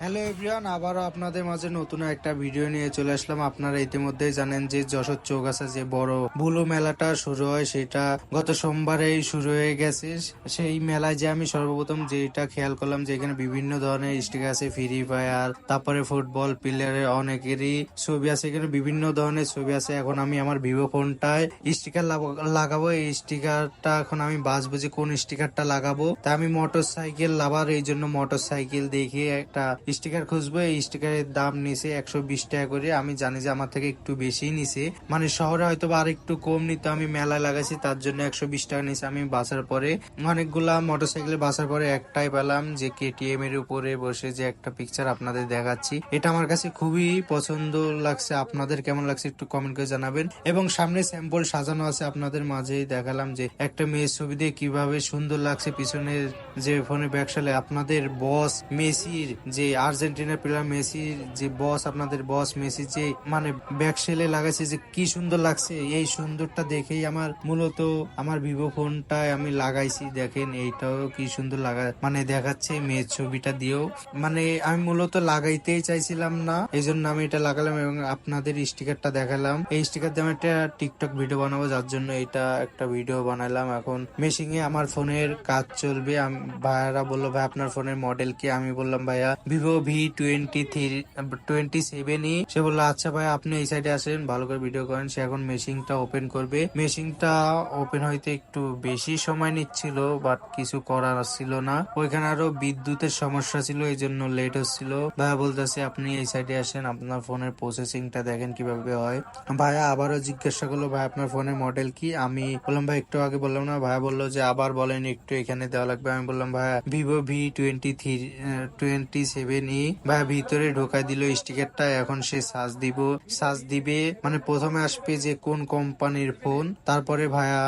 Hello everyone, আবারও আপনাদের মাঝে নতুন একটা ভিডিও নিয়ে চলে আসলাম। আপনারা ইতিমধ্যেই জানেন যে যশোর চৌগাছা যে বড় বুলু মেলাটা শুরু হয় সেটা গত সোমবারেই শুরু হয়ে গেছে। সেই মেলায় যে আমি সর্বপ্রথম যেটা খেয়াল করলাম যে এখানে বিভিন্ন ধরনের স্টিকার আছে, ফ্রি ফায়ার, তারপরে ফুটবল প্লেয়ারের অনেকেরই ছবি আছে, এখানে বিভিন্ন ধরনের ছবি আছে। এখন আমি আমার ভিভো ফোনটায় স্টিকার লাগাবো। এই স্টিকারটা এখন আমি বাছবো যে কোন স্টিকারটা লাগাবো। তা আমি মোটর সাইকেল লাভার, এই জন্য মোটর সাইকেল দেখে একটা স্টিকার খুঁজবো। এই স্টিকারের দাম নিছে 120 টাকা করে। আমি জানি যে আমার থেকে একটু বেশি নিছে, মানে শহরে হয়তো বা আর একটু কম নিত, আমি মেলায় লাগাইছি তার জন্য 120 টাকা নিছে। আমি বাসার পরে অনেকগুলা মোটরসাইকেলে বাসার পরে একটাই পেলাম যে কেটিএম এর উপরে বসে যে একটা পিকচার আপনাদের দেখাচ্ছি। এটা আমার কাছে খুবই পছন্দ লাগছে। আপনাদের কেমন লাগছে একটু কমেন্ট করে জানাবেন। এবং সামনে স্যাম্পল সাজানো আছে, আপনাদের মাঝেই দেখালাম যে একটা মেয়ের ছবি দিয়ে কিভাবে সুন্দর লাগছে। পিছনের যে ফোনে ব্যাকসালে আপনাদের বস মেসির, যে আর্জেন্টিনার প্লেয়ার মেসির যে বস, আপনাদের বস মেসি যে মানে ব্যাকসেলে লাগাইছে যে কি সুন্দর লাগছে। এই সুন্দরটা দেখেই আমার মূলত আমার ভিভো ফোনটায় আমি লাগাইছি। দেখেন এইটাও কি সুন্দর লাগা মানে দেখাচ্ছে মেয়ের ছবিটা দিয়েও। মানে আমি মূলত লাগাইতেই চাইছিলাম না, এই জন্য আমি এটা লাগালাম এবং আপনাদের স্টিকারটা দেখালাম। এই স্টিকার দিয়ে আমি একটা টিকটক ভিডিও বানাবো, যার জন্য এটা একটা ভিডিও বানালাম। এখন মেশিনে আমার ফোনের কাজ চলবে। ভাইয়ারা বললো ভাই আপনার ফোনের মডেল কি? আমি বললাম ভাইয়া ভিভো V27E। সে বললো আচ্ছা ভাই আপনি এই সাইডে আসেন, ভালো করে ভিডিও করেন। সে এখন মেশিনটা ওপেন করবে। মেশিনটা ওপেন হইতে একটু বেশি সময় নিচ্ছিল, বাট কিছু করার ছিল না, ওইখানে আরো বিদ্যুতের সমস্যা ছিল, এই জন্য লেট হচ্ছিল। ভাইয়া বলতেছে আপনি এই সাইডে আসেন, আপনার ফোনের প্রসেসিংটা দেখেন কিভাবে হয়। ভাইয়া আবারও জিজ্ঞাসা করলো ভাই আপনার ফোনের মডেল কি? আমি বললাম ভাই একটু আগে বললাম না। ভাইয়া বললো যে আবার বলেন, একটু এখানে দেওয়া লাগবে। আমি বললাম ভাইয়া ভিভো V27E। ভাইয়া ভিতরে ঢোকাই দিল স্টিকারটা। এখন সে সার্চ দিবে, মানে প্রথমে আসবে যে কোন কোম্পানির ফোন, তারপরে ভাইয়া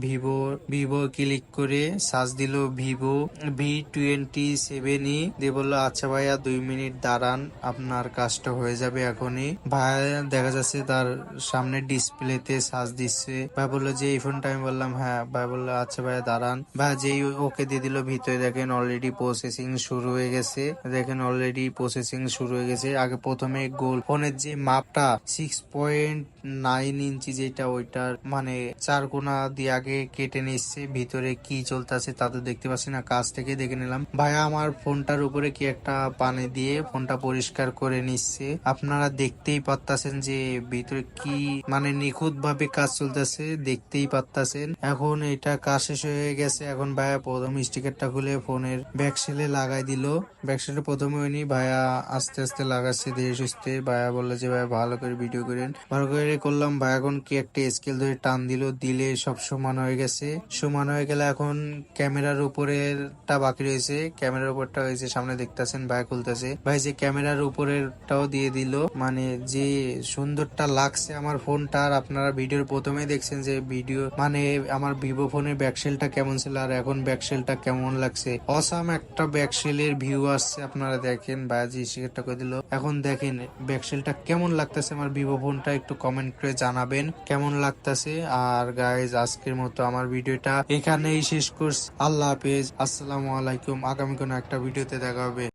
ভিভো ভিভো ক্লিক করে সার্চ দিল ভিভো V27E দিয়ে বললো আচ্ছা ভাইয়া 2 মিনিট দাঁড়ান, আপনার কাজটা হয়ে যাবে এখনই। ভাইয়া দেখা যাচ্ছে তার সামনে ডিসপ্লেতে সার্চ দিচ্ছে। ভাই বললো যে এই ফোনটা? আমি বললাম হ্যাঁ। ভাই বললো আচ্ছা ভাইয়া দাঁড়ান। ভাই যেই ওকে দিয়ে দিল, ভিতরে দেখেন অলরেডি প্রসেসিং শুরু হয়ে গেছে। দেখেন অলরেডি প্রসেসিং শুরু হয়ে গেছে। আগে প্রথমে গোল ফোনের যে মাপটা 6.9 ইঞ্চি যেটা, ওইটার মানে 4 কোনা দিয়ে আগে কেটে নিচ্ছে। ভিতরে কি চলতেছে তা তো দেখতে পাচ্ছি না, কাছ থেকে দেখে নিলাম। ভাইয়া আমার ফোনটার উপরে কি একটা পানি দিয়ে ফোনটা পরিষ্কার করে নিচ্ছে। আপনারা দেখতেই পারতাছেন যে ভিতরে কি মানে নিখুঁত ভাবে কাজ চলতেছে, দেখতেই পারতাছেন। এখন এটা কাজ শেষ হয়ে গেছে। এখন ভাইয়া প্রথম স্টিকারটা খুলে ফোনের ব্যাকসেলে লাগাই দিল। ব্যাকসেলে প্রথমে হয়নি, ভাইয়া আস্তে আস্তে লাগাচ্ছে ধীরে সুস্থে। ভাইয়া বললো যে ভাইয়া ভালো করে ভিডিও করেন। ভালো করে করলাম। ভাইয়া এখন কি একটা স্কেল ধরে টান দিলে সব সমান হয়ে গেছে। সমান হয়ে গেলে এখন ক্যামেরার উপরেরটা বাকি রয়েছে। ক্যামেরার উপরটা হয়েছে, সামনে দেখতেছেন ভাইয়া খুলতেছে। ভাই যে ক্যামেরার উপরেরটাও দিয়ে দিল, মানে যে সুন্দরটা লাগছে আমার ফোনটা। আর আপনারা ভিডিওর প্রথমেই দেখছেন যে ভিডিও মানে আমার ভিভো ফোনের ব্যাকসেলটা কেমন ছিল আর এখন ব্যাকসেলটা কেমন লাগছে। অসাম একটা ব্যাকসেলের ভিউ আসছে। আপনারা দেখেন ভাইয়া যে স্টিকারটা করে দিল। এখন দেখেন ব্যাকসেলটা কেমন লাগতেছে আমার ভিভো ফোনটা, একটু কমেন্ট করে জানাবেন কেমন লাগতেছে। আর গাইজ আজকের মতো আমার ভিডিওটা এখানেই শেষ করছি। আল্লাহ হাফেজ, আসসালামু আলাইকুম। আগামী কোনো একটা ভিডিওতে দেখা হবে।